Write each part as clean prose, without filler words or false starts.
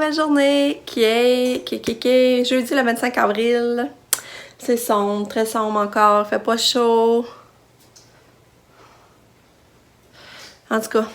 nouvelle journée qui est jeudi le 25 avril. C'est sombre, très sombre encore, il fait pas chaud. En tout cas,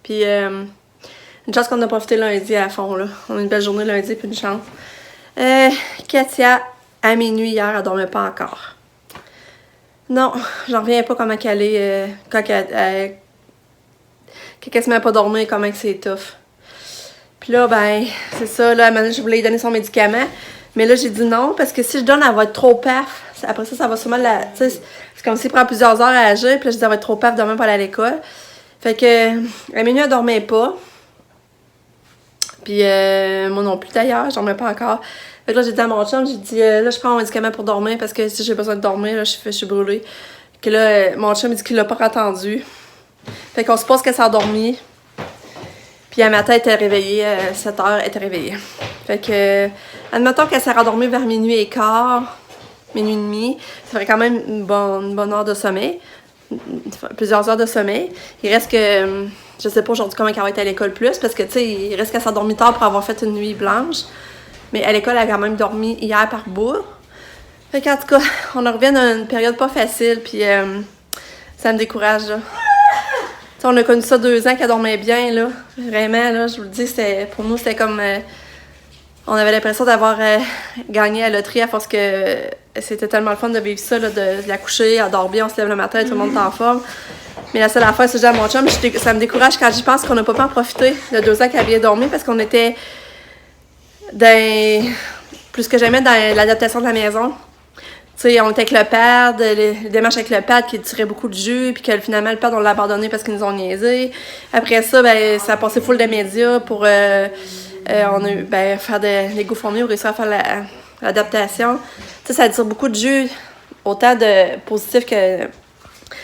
puis une chance qu'on a profité lundi à fond là. On a une belle journée lundi puis une chance. Katia, à minuit hier, elle dormait pas encore. Non, j'en reviens pas comment qu'elle est quand elle se met à pas dormir, comment que c'est tough. Puis là, ben, c'est ça, là, maintenant, je voulais lui donner son médicament. Mais là, j'ai dit non, parce que si je donne, elle va être trop paf. Après ça, ça va sûrement la... Tu sais, c'est comme s'il prend plusieurs heures à agir, puis là, je dis, elle va être trop paf demain pour aller à l'école. Fait que, à minuit, elle dormait pas. Puis, moi non plus, d'ailleurs, je dormais pas encore. Fait que là, j'ai dit à mon chum, j'ai dit, là, je prends mon médicament pour dormir, parce que si j'ai besoin de dormir, là, je suis brûlée. Que là, mon chum, il dit qu'il l'a pas attendu. Fait qu'on suppose qu'elle s'est endormie. Puis un matin, elle était réveillée, 7 heures, elle était réveillée. Fait que, admettons qu'elle s'est rendormie vers minuit et quart, minuit et demi. Ça ferait quand même une bonne heure de sommeil. Plusieurs heures de sommeil. Il reste que, je sais pas aujourd'hui comment elle va être à l'école plus, parce que, tu sais, il reste qu'elle s'est endormie tard pour avoir fait une nuit blanche. Mais à l'école, elle a quand même dormi hier par bout. Fait qu'en tout cas, on en revient dans une période pas facile, puis ça me décourage, là. T'sais, on a connu ça 2 ans qu'elle dormait bien, là. Vraiment, là, je vous le dis, pour nous, c'était comme... on avait l'impression d'avoir gagné à la loterie à force que c'était tellement le fun de vivre ça, là, de la coucher, elle dort bien, on se lève le matin, tout le monde est en forme. Mais la seule affaire, c'est que j'ai à mon chum, ça me décourage quand j'y pense qu'on n'a pas pu en profiter de 2 ans qu'elle vient dormir parce qu'on était plus que jamais dans l'adaptation de la maison. Tu sais, on était avec le pad, les démarches avec le pad qui tirait beaucoup de jus, puis que finalement, le pad, on l'a abandonné parce qu'ils nous ont niaisé. Après ça, ben, ça a passé full de médias pour on a eu, ben, faire des GoFundMe, on a réussi à faire l'adaptation. Tu sais, ça tire beaucoup de jus, autant de positif que...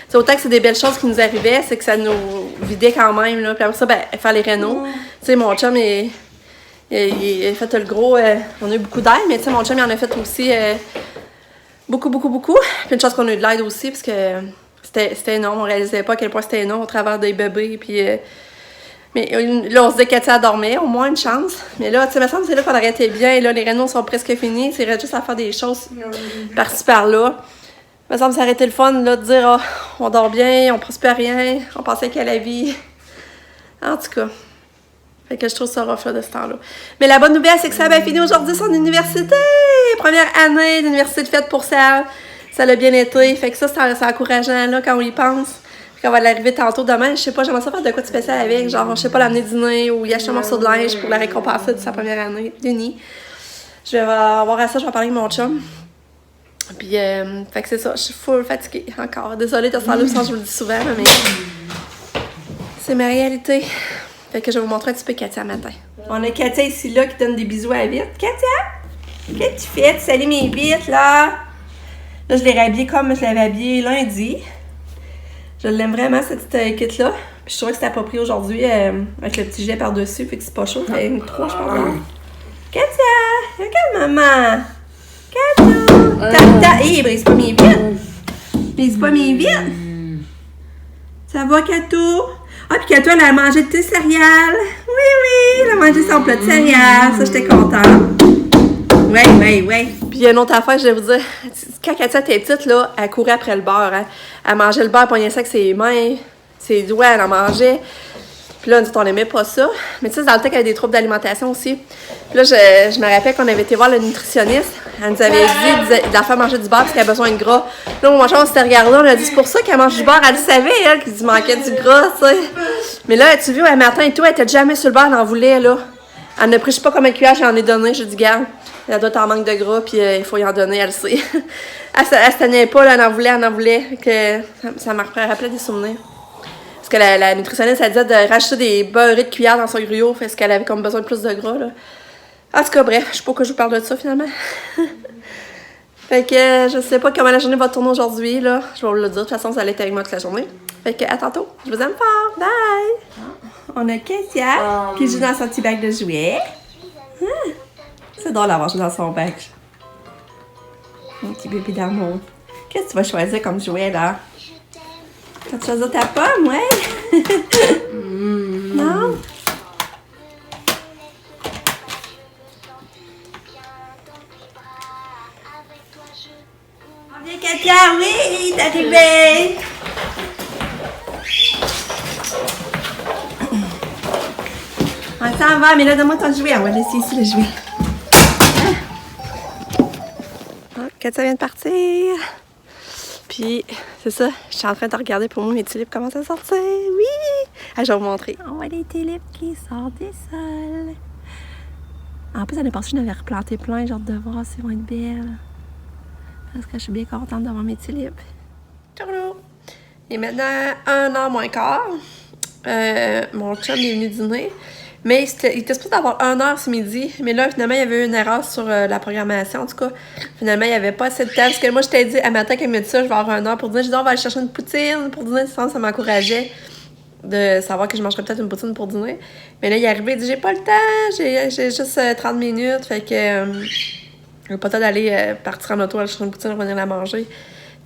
T'sais, autant que c'est des belles choses qui nous arrivaient, c'est que ça nous vidait quand même, là. Puis après ça, ben, faire les rénaux. Tu sais, mon chum, il a fait le gros... on a eu beaucoup d'aide, mais tu sais, mon chum, il en a fait aussi... Beaucoup. Puis une chance qu'on a eu de l'aide aussi, parce que c'était énorme. On réalisait pas à quel point c'était énorme au travers des bébés. Puis, mais là, on se disait qu'elle dormait, au moins une chance. Mais là, tu sais, il me semble que c'est là qu'on aurait été bien. Là, les rénaux sont presque finis. C'est juste à faire des choses par-ci par-là. Il me semble que ça aurait été le fun là, de dire on dort bien, on prospère rien, on pensait qu'à la vie. En tout cas. Fait que je trouve ça rough là, de ce temps-là. Mais la bonne nouvelle, c'est que ça a bien fini aujourd'hui son université! Première année d'université de fête pour ça. Ça l'a bien été. Fait que ça, c'est encourageant là, quand on y pense. Puis qu'on va l'arriver tantôt demain. Je sais pas, j'aimerais ça faire de quoi de spécial avec. Genre, je sais pas, l'amener dîner ou y acheter un morceau de linge pour la récompenser de sa première année d'uni. Je vais avoir à ça, je vais parler avec mon chum. Puis, fait que c'est ça, je suis full fatiguée encore. Désolée de ce temps-là, je vous le dis souvent, mais c'est ma réalité. Fait que je vais vous montrer un petit peu Katia matin. On a Katia ici, là, qui donne des bisous à Vite. Katia, qu'est-ce que tu fais? Tu salis mes bites, là? Là, je l'ai rhabillée comme je l'avais habillée lundi. Je l'aime vraiment, cette petite kit-là. Puis je trouvais que c'était approprié aujourd'hui avec le petit jet par-dessus. Fait que c'est pas chaud. Fait une 3, je pense. Katia! Regarde, maman! Katia! Hé, brise pas mes bites! Brise pas mes bites! Ça va, Kato? Ah, puis Kato, elle a mangé de tes céréales. Oui, elle a mangé son plat de céréales. Ça, j'étais contente. Oui. Puis il y a une autre affaire, je vais vous dire. Quand Katia était petite, là, elle courait après le beurre. Hein. Elle mangeait le beurre, elle pognait ça avec ses mains, ses doigts, elle en mangeait. Puis là, on n'aimait pas ça. Mais tu sais, dans le temps qu'elle avait des troubles d'alimentation aussi. Puis là, je me rappelle qu'on avait été voir le nutritionniste. Elle nous avait dit de la faire manger du beurre parce qu'elle a besoin de gras. Là, mon chum, on s'était regardé, on a dit c'est pour ça qu'elle mange du beurre. Elle le savait, elle, qu'il lui manquait du gras, tu sais. Mais là, tu vois, un matin et tout, elle était jamais sur le beurre, elle en voulait, là. Elle ne pris, je sais pas combien de cuillères j'en ai donné. J'ai dit, garde, elle doit être en manque de gras, puis il faut y en donner, elle le sait. elle se tenait pas, là, elle en voulait. Que ça m'a rappelé des souvenirs. Parce que la nutritionniste, elle disait de rajouter des beurrés de cuillère dans son gruau, parce qu'elle avait comme besoin de plus de gras, là. En tout cas, bref, je sais pas pourquoi je vous parle de ça, finalement. Fait que je sais pas comment la journée va tourner aujourd'hui, là. Je vais vous le dire, de toute façon, vous allez être avec moi toute la journée. Fait que, à tantôt. Je vous aime fort. Bye! On a Katia qui joue dans son petit bac de jouets. C'est drôle d'avoir joué dans son bac. Mon petit bébé d'amour. Qu'est-ce que tu vas choisir comme jouet, là? Tu vas choisir ta pomme, ouais? Non? Katia, oui, t'es arrivée! On s'en va, mais là, donne-moi ton jouet. On va laisser ici le jouet. Oh, Katia vient de partir. Puis, c'est ça, je suis en train de regarder pour moi mes tulipes commencent à sortir. Oui! Ah, je vais vous montrer. On voit les tulipes qui sortent des sols. En plus, l'année passée, je n'avais replanté plein, genre de voir si elles vont être belles. Parce que je suis bien contente d'avoir mes tulipes. Ciao! Il est maintenant 1h moins quart. Mon chum est venu dîner. Mais il était supposé avoir 1h ce midi. Mais là, finalement, il y avait eu une erreur sur la programmation. En tout cas, finalement, il n'y avait pas assez de temps. Parce que moi, je t'ai dit, à matin, quand il m'a dit ça, je vais avoir 1h pour dîner. J'ai dit, on va aller chercher une poutine pour dîner. Ça m'encourageait de savoir que je mangerais peut-être une poutine pour dîner. Mais là, il est arrivé, il dit, j'ai pas le temps. J'ai juste 30 minutes. Fait que j'ai pas le temps d'aller partir en auto, aller chercher une poutine, revenir la manger.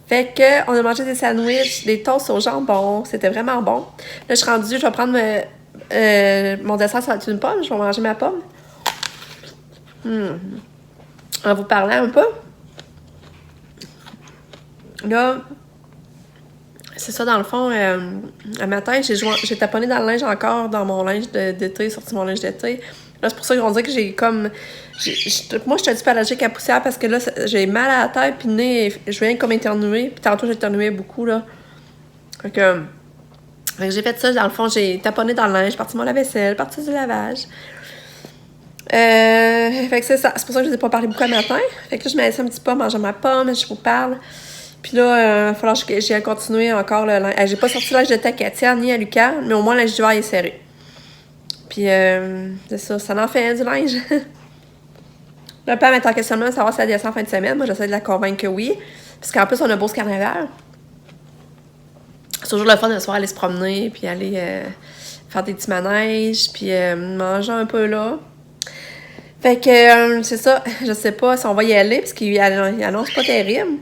Fait que on a mangé des sandwichs, des toasts au jambon. C'était vraiment bon. Là, je suis rendue, je vais prendre mon dessert, ça va être une pomme. Je vais manger ma pomme. En vous parlant un peu. Là, c'est ça, dans le fond, un matin, j'ai taponné dans le linge encore, dans mon linge d'été, sorti mon linge d'été. Là, c'est pour ça qu'on dit que j'ai comme... moi, je suis un petit peu allergique à la poussière parce que là, j'ai mal à la tête, puis le nez, je viens comme éternuer. Puis tantôt, j'éternuais beaucoup, là. Fait que j'ai fait ça, dans le fond, j'ai taponné dans le linge, parti mon lave-vaisselle, parti du lavage. Fait que c'est ça. C'est pour ça que je ne vous ai pas parlé beaucoup le matin. Fait que là, je me laissais un petit peu manger ma pomme, je vous parle. Puis là, il va falloir que j'ai continué encore le linge. J'ai pas sorti le linge de à Katia ni à Lucas, mais au moins, le linge d'hiver est serré. Puis, c'est ça en fait du linge. Le père m'est en questionnement de savoir si elle descend en fin de semaine. Moi, j'essaie de la convaincre que oui. Parce qu'en plus, on a beau ce carnaval. C'est toujours le fun de soir aller se promener, puis aller faire des petits manèges, puis manger un peu là. Fait que, c'est ça. Je sais pas si on va y aller, parce qu'il annonce pas terrible.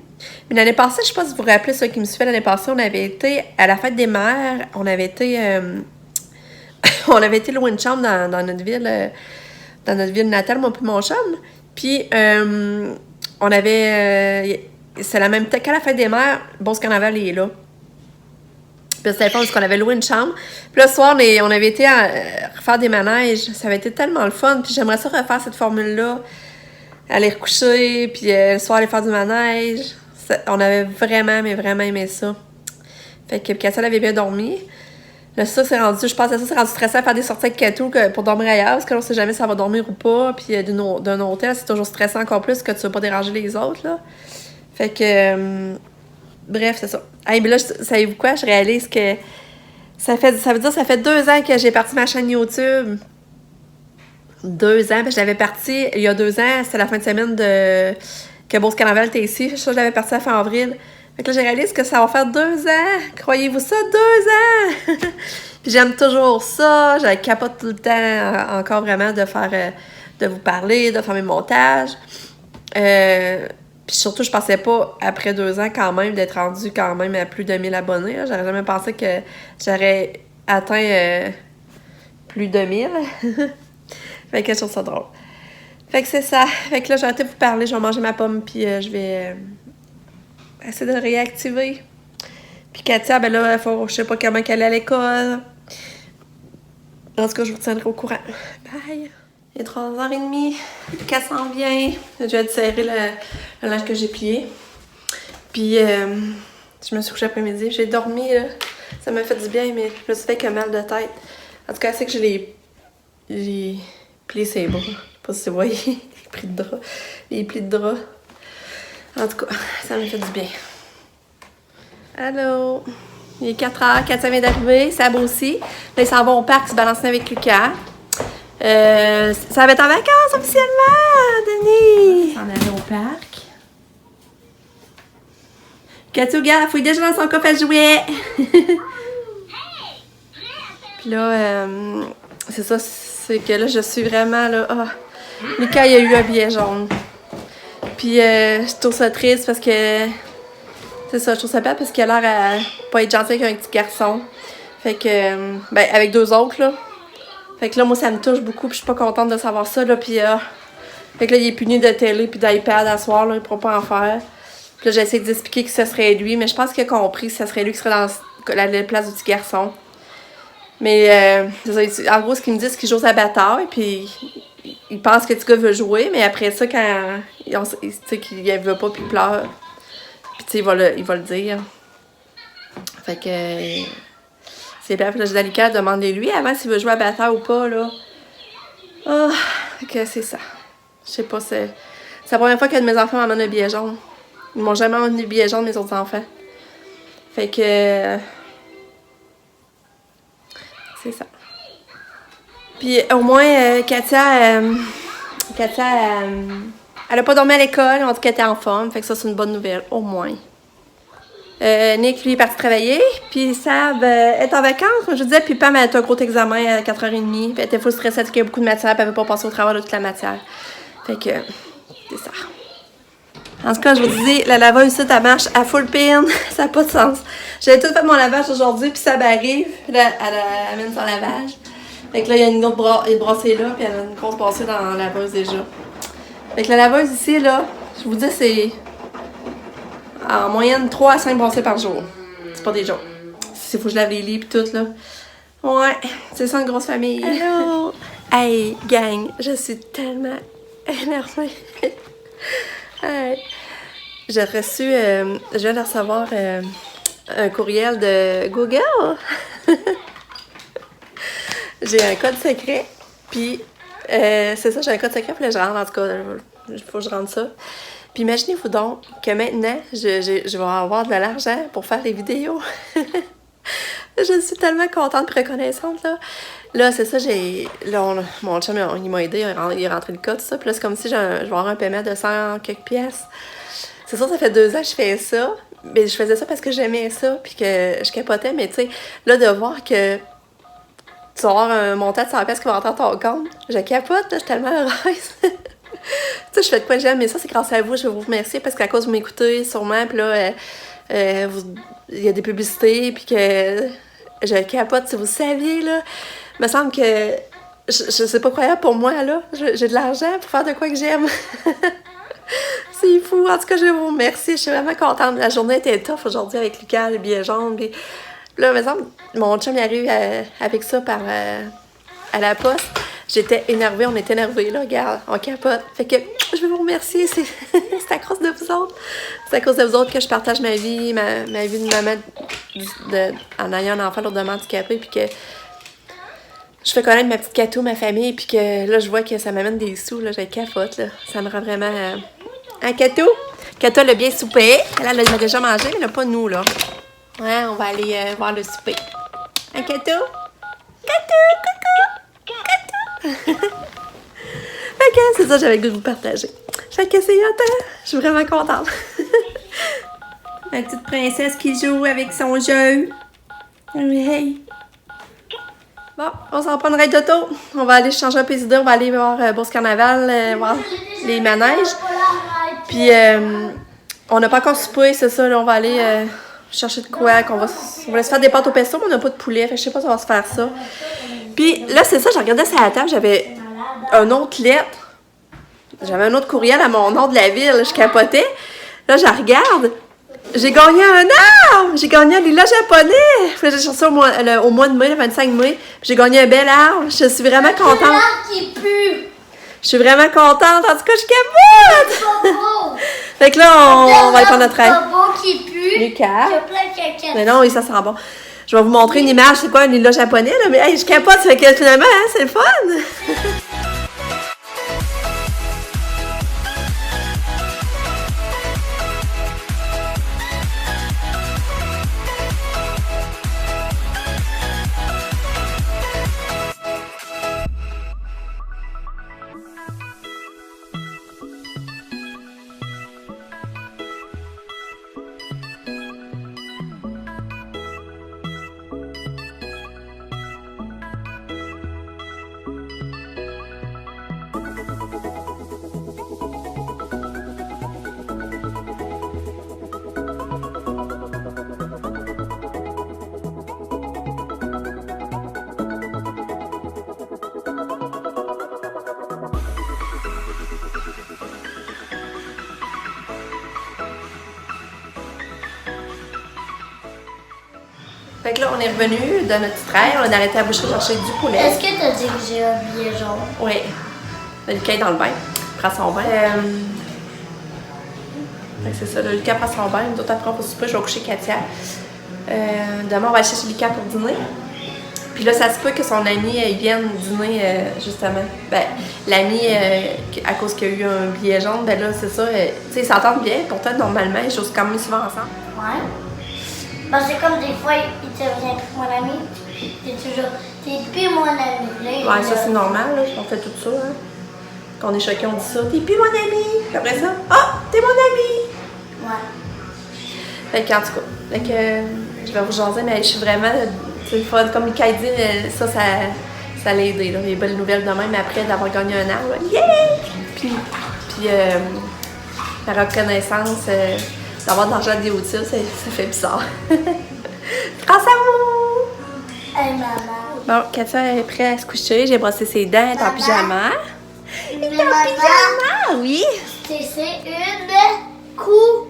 Mais l'année passée, je sais pas si vous vous rappelez, ceux qui me suivaient l'année passée, on avait été à la fête des mères. On avait été louer une chambre dans notre ville natale, moi puis mon chum. Puis on avait c'est la même tête qu'à la fête des mères, Beauce Carnaval est là. Puis c'était le fun parce qu'on avait loué une chambre. Puis le soir, on avait été à refaire des manèges. Ça avait été tellement le fun. Puis j'aimerais ça refaire cette formule-là. Aller recoucher, puis le soir aller faire du manège. On avait vraiment, mais vraiment aimé ça. Fait que Katia avait bien dormi. Là, ça, c'est rendu, je pense que ça, c'est rendu stressant à faire des sorties avec Katou pour dormir ailleurs, parce que là, on sait jamais si ça va dormir ou pas. Puis d'un hôtel, c'est toujours stressant encore plus que tu veux pas déranger les autres, là. Fait que, bref, c'est ça. Hey, mais là, savez-vous quoi? Je réalise que ça veut dire que ça fait 2 ans que j'ai parti ma chaîne YouTube. 2 ans, je l'avais parti il y a 2 ans, c'était la fin de semaine que Beauce Carnaval était ici. Je l'avais parti à fin avril. Fait que là, j'ai réalisé que ça va faire 2 ans. Croyez-vous ça? 2 ans! Puis j'aime toujours ça. Je capote tout le temps encore vraiment de faire, de vous parler, de faire mes montages. Puis surtout, je pensais pas, après 2 ans quand même, d'être rendue quand même à plus de 1000 abonnés. Là. J'aurais jamais pensé que j'aurais atteint plus de 1000. Fait que je trouve ça drôle. Fait que c'est ça. Fait que là, j'ai arrêté de vous parler. Je vais manger ma pomme, puis je vais... essayer de réactiver. Puis Katia, ben là, je sais pas comment qu'elle est à l'école. En tout cas, je vous tiendrai au courant. Bye! Il est 3h30. Qu'elle s'en vient. Je vais serrer le linge que j'ai plié. Puis, je me suis couchée après-midi. J'ai dormi, là. Ça m'a fait du bien, mais je me suis fait que mal de tête. En tout cas, c'est que j'ai plié ses bras. Je sais pas si vous voyez. Les plis de drap. Les plis de drap. En tout cas, ça m'a fait du bien. Allô? Il est 4h, Katia vient d'arriver, Sab aussi. Là, ils s'en vont au parc se balancer avec Lucas. Ça va être en vacances officiellement, Denis! On allait au parc. Katia, regarde, elle fouille déjà dans son coffre à jouets. Puis là, c'est ça, c'est que là, je suis vraiment là. Oh, Lucas, il a eu un billet jaune. Puis je trouve ça triste parce que... C'est ça, je trouve ça bête parce qu'il a l'air à pas être gentil avec un petit garçon. Fait que... ben, avec 2 autres, là. Fait que là, moi, ça me touche beaucoup, puis je suis pas contente de savoir ça, là. Puis fait que là, il est puni de télé puis d'iPad à soir, là. Il pourra pas en faire. Puis là, j'ai essayé d'expliquer que ce serait lui, mais je pense qu'il a compris que ce serait lui qui serait dans la place du petit garçon. Mais en gros, ce qu'ils me disent, c'est qu'il joue à bataille, puis il pense que le petit gars veut jouer, mais après ça, quand il sait qu'il ne veut pas, puis il pleure, puis tu sais, il va le dire. Fait que c'est bien, là, j'ai Dalika, demandez-lui avant s'il veut jouer à bataille ou pas, là. Ah, que c'est ça. Je sais pas, c'est la première fois qu'un de mes enfants m'amène un billet jaune. Ils m'ont jamais amené de billet jaune, mes autres enfants. Fait que... c'est ça. Puis au moins, Katia, elle a pas dormi à l'école, en tout cas, elle était en forme. Fait que ça, c'est une bonne nouvelle, au moins. Nick, lui, est parti travailler. Puis Sab est en vacances, comme je disais. Puis Pam, elle a un gros examen à 4h30. Puis elle était full stressée, elle a beaucoup de matière. Puis elle veut pas passer au travers de toute la matière. Fait que, c'est ça. En tout cas, je vous disais, la laveuse ici, elle marche à full pin. Ça n'a pas de sens. J'avais tout fait mon lavage aujourd'hui. Puis Sab arrive. Puis là, elle amène son lavage. Fait que là, il y a une autre brassée là. Puis elle a une grosse brassée dans la laveuse déjà. Fait que la laveuse ici, là, je vous dis, c'est... en moyenne, 3 à 5 brassées par jour. C'est pas des jours. S'il faut que je lave les lits pis tout, là. Ouais, c'est ça une grosse famille. Hello! Hey, gang, je suis tellement énervée. Hey. J'ai reçu, je viens de recevoir un courriel de Google. J'ai un code secret, puis c'est ça, j'ai un code secret, puis là, je rentre, en tout cas, il faut que je rentre ça. Puis imaginez-vous donc que maintenant, je vais avoir de l'argent pour faire les vidéos. Je suis tellement contente et reconnaissante, là. Là, c'est ça, mon chum, il m'a aidé, il est rentré le code, tout ça. Puis là, c'est comme si je vais avoir un paiement de 100 quelques pièces. C'est sûr, ça fait 2 ans que je fais ça. Mais je faisais ça parce que j'aimais ça, puis que je capotais. Mais tu sais, là, de voir que tu vas avoir un montant de 100 pièces qui va rentrer dans ton compte, je capote, là, je suis tellement heureuse. Tu sais, je fais de quoi j'aime, mais ça, c'est grâce à vous. Je vais vous remercier parce qu'à cause vous m'écoutez, sûrement, puis là, il y a des publicités, puis que je capote, si vous saviez, là. Il me semble que c'est pas croyable pour moi, là. J'ai de l'argent pour faire de quoi que j'aime. C'est fou. En tout cas, je vais vous remercier. Je suis vraiment contente. La journée était tough aujourd'hui avec Lucas, le billet jaune. Puis là, il me semble, mon chum il arrive avec ça à la poste. J'étais énervée, on était énervés, là, regarde, on capote. Fait que je vais vous remercier, c'est à cause de vous autres. C'est à cause de vous autres que je partage ma vie de maman en ayant un enfant lourdement handicapé, puis que je fais connaître ma petite Cato, ma famille, puis que là, je vois que ça m'amène des sous, là, j'ai capote, là. Ça me rend vraiment... Hein, Cato? Cato, elle a bien soupé. Elle a déjà mangé, mais là, pas nous, là. Ouais, on va aller voir le souper. Hein, Cato? Cato, coucou! Cato! Ok, c'est ça, j'avais le goût de vous partager. Fait que c'est hot, je suis vraiment contente. Ma petite princesse qui joue avec son jeu. Hey. Bon, on s'en prend une ride d'auto. On va aller changer un peu d'idée. On va aller voir Bourse Carnaval, voir les manèges. Puis, on n'a pas encore soupé, c'est ça. Là, on va aller chercher de quoi. On va se faire des pâtes au pesto, mais on n'a pas de poulet. Fait que je sais pas si on va se faire ça. Puis là, c'est ça, je regardais sur la table. J'avais une autre lettre. J'avais un autre courriel à mon nom de la ville. Je capotais. Là, je regarde. J'ai gagné un arbre! J'ai gagné un lilas japonais! J'ai cherché ça au mois de mai, le 25 mai. J'ai gagné un bel arbre. Je suis vraiment contente. Un arbre qui pue! Je suis vraiment contente. En tout cas, je capote! C'est pas beau! Fait que là, on va aller prendre notre aide. C'est pas beau qui pue! Lucas. Il y a plein de caca. Mais non, oui, ça sent bon. Je vais vous montrer une image. C'est quoi un lilas japonais, là? Mais hey, je capote. Ça fait que finalement, hein, c'est le fun! Fait que là, on est revenu de notre trail, on a arrêté à la boucherie chercher du poulet. Est-ce que t'as dit que j'ai un billet jaune? Oui. Lucas est dans le bain. Il prend son bain. Fait que c'est ça, là, Lucas prend son bain. Nous autres, après, on va souper, je vais coucher Katia. Demain, on va aller chercher Lucas pour dîner. Puis là, ça se peut que son ami il vienne dîner, justement. Ben, l'ami, à cause qu'il y a eu un billet jaune, ben là, c'est ça. Tu sais, ils s'entendent bien. Pourtant, normalement, ils jouent quand même souvent ensemble. Ouais. Parce que comme des fois, il te vient avec mon ami, t'es toujours, t'es plus mon ami. Là, Ouais, ça, c'est normal, là. On fait tout ça, hein. Quand on est choqués, on dit ça. T'es plus mon ami. Puis après ça, ah, t'es mon ami. Ouais. Fait qu'en tout cas, fait que, je vais vous jaser, mais je suis vraiment. C'est le fun. Comme Mika dit, ça l'a aidé. Là. Les belles nouvelles de même après d'avoir gagné un arbre. Yeah! Puis la reconnaissance d'avoir de l'argent à DOT, ça fait bizarre. Grâce à vous! Hey, maman. Bon, Katia est prête à se coucher. J'ai brossé ses dents, elle est en pyjama. Mais En maman, pyjama, oui! c'est une coup.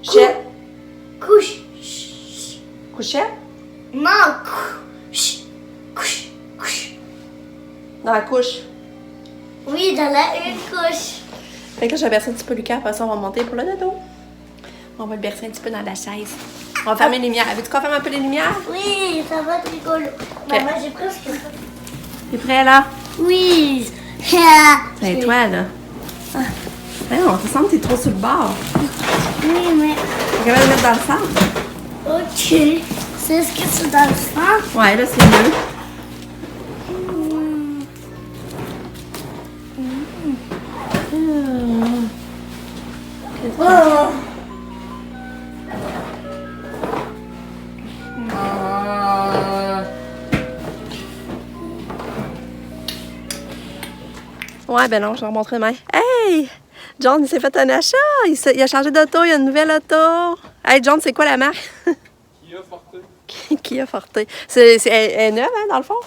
Couchette. Couche. Couchette? Non, couche. Couche. Dans la couche. Oui, dans la une couche. Fait que là, je vais bercer un petit peu Lucas, après ça, on va monter pour le dodo. On va le bercer un petit peu dans la chaise. On va fermer les lumières. Veux-tu qu'on ferme un peu les lumières? Oui, ça va être rigolo. Maman, j'ai presque ça. T'es prêt, là? Oui. C'est toi, là. Ah. On te semble que t'es trop sur le bord. Oui, mais... T'es capable de le mettre dans le centre? Ok. C'est ce que c'est dans le sang? Ouais, là, c'est mieux. Oh. Ouais, ben non, je vais remontrer demain. Hey! John, il s'est fait un achat. Il a changé d'auto, il a une nouvelle auto. Hey, John, c'est quoi la marque? Kia Forte. Kia Forte. Elle est neuve, hein, dans le fond?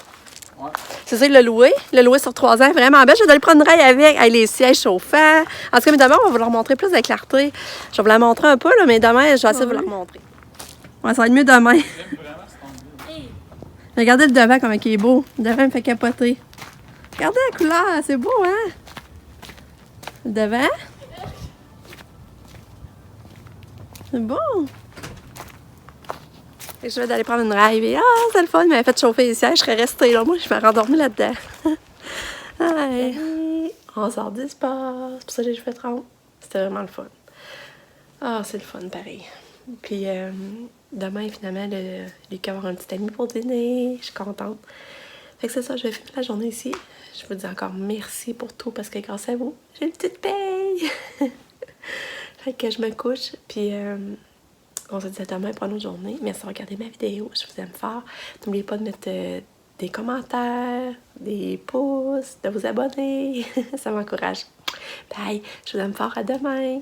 Ouais. C'est ça, il l'a loué. Il l'a loué sur 3 ans. Vraiment belle. Je vais aller prendre une rail avec les sièges chauffants. En tout cas, mais demain, on va vous leur montrer plus de clarté. Je vais vous la montrer un peu, là, mais demain, je vais essayer de vous la remontrer. Ouais, ça va être mieux demain. J'aime vraiment cet angle. Regardez le devant, comme il est beau. Le devant me fait capoter. Regardez la couleur, c'est beau, hein? Le devant. C'est beau. Et je vais aller prendre une rail. Et, c'est le fun, il m'avait fait chauffer les sièges. Je serais restée là. Moi, je me rendormie là-dedans. Allez, on sort du sport. C'est pour ça que j'ai les cheveux trempés. C'était vraiment le fun. Ah, c'est le fun, pareil. Puis, demain, finalement, Lucas va avoir un petit ami pour dîner. Je suis contente. Fait que c'est ça, je vais finir la journée ici. Je vous dis encore merci pour tout parce que grâce à vous, j'ai une petite paye. Fait que je me couche. Puis, on se dit à demain pour une autre journée. Merci de regarder ma vidéo. Je vous aime fort. N'oubliez pas de mettre des commentaires, des pouces, de vous abonner. Ça m'encourage. Bye. Je vous aime fort. À demain.